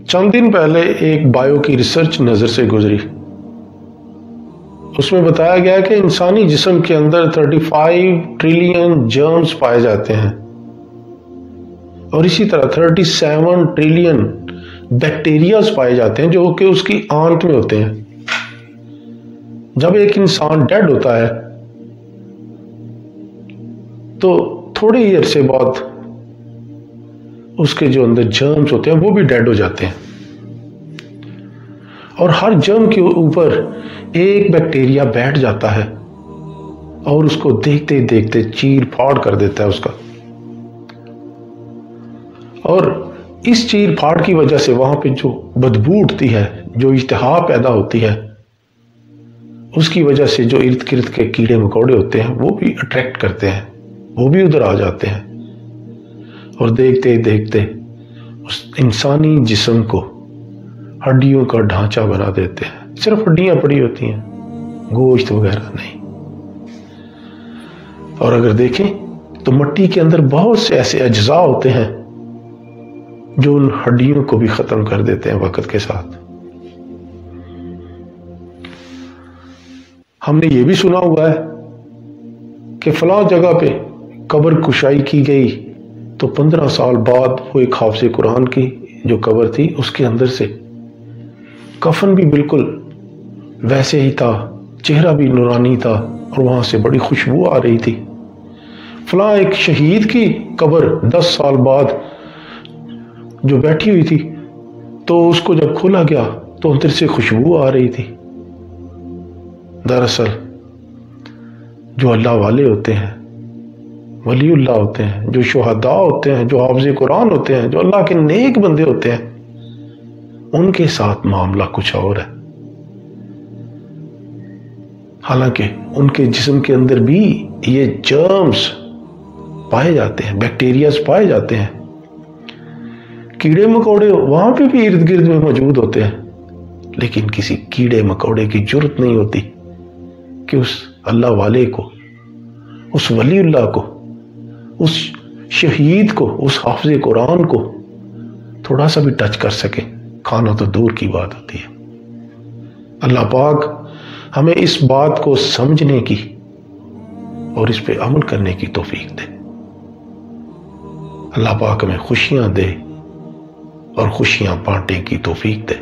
چند دن پہلے ایک بایو کی ریسرچ نظر سے گزری. اس میں بتایا گیا کہ انسانی جسم کے اندر 35 ٹریلین جرمز پائے جاتے ہیں اور اسی طرح 37 ٹریلین بیکٹیریاز پائے جاتے ہیں جو کہ اس کی آنت میں ہوتے ہیں. جب ایک انسان ڈیڈ ہوتا ہے تو تھوڑے ہی عرصے بعد اس کے جو اندر جرمز ہوتے ہیں وہ بھی ڈیڈ ہو جاتے ہیں، اور ہر جرم کے اوپر ایک بیکٹیریا بیٹھ جاتا ہے اور اس کو دیکھتے دیکھتے چیر پھاڑ کر دیتا ہے اس کا. اور اس چیر پھاڑ کی وجہ سے وہاں پہ جو بدبو اٹھتی ہے، جو اشتہا پیدا ہوتی ہے، اس کی وجہ سے جو ارد گرد کے کیڑے مکوڑے ہوتے ہیں وہ بھی اٹریکٹ کرتے ہیں، وہ بھی ادھر آ جاتے ہیں اور دیکھتے دیکھتے اس انسانی جسم کو ہڈیوں کا ڈھانچہ بنا دیتے ہیں. صرف ہڈیاں پڑی ہوتی ہیں، گوشت وغیرہ نہیں. اور اگر دیکھیں تو مٹی کے اندر بہت سے ایسے اجزاء ہوتے ہیں جو ان ہڈیوں کو بھی ختم کر دیتے ہیں وقت کے ساتھ. ہم نے یہ بھی سنا ہوا ہے کہ فلاں جگہ پہ قبر کشائی کی گئی تو 15 سال بعد وہ ایک حافظ قرآن کی جو قبر تھی اس کے اندر سے کفن بھی بالکل ویسے ہی تھا، چہرہ بھی نورانی تھا اور وہاں سے بڑی خوشبو آ رہی تھی. فلاں ایک شہید کی قبر 10 سال بعد جو بیٹھی ہوئی تھی تو اس کو جب کھولا گیا تو اندر سے خوشبو آ رہی تھی. دراصل جو اللہ والے ہوتے ہیں، ولی اللہ ہوتے ہیں، جو شہداء ہوتے ہیں، جو حافظ قرآن ہوتے ہیں، جو اللہ کے نیک بندے ہوتے ہیں، ان کے ساتھ معاملہ کچھ اور ہے. حالانکہ ان کے جسم کے اندر بھی یہ جرمز پائے جاتے ہیں، بیکٹیریاز پائے جاتے ہیں، کیڑے مکوڑے وہاں پہ بھی ارد گرد میں موجود ہوتے ہیں، لیکن کسی کیڑے مکوڑے کی جرت نہیں ہوتی کہ اس اللہ والے کو، اس ولی اللہ کو، اس شہید کو، اس حافظ قرآن کو تھوڑا سا بھی ٹچ کر سکے. کھانا تو دور کی بات ہوتی ہے. اللہ پاک ہمیں اس بات کو سمجھنے کی اور اس پہ عمل کرنے کی توفیق دے. اللہ پاک ہمیں خوشیاں دے اور خوشیاں بانٹنے کی توفیق دے.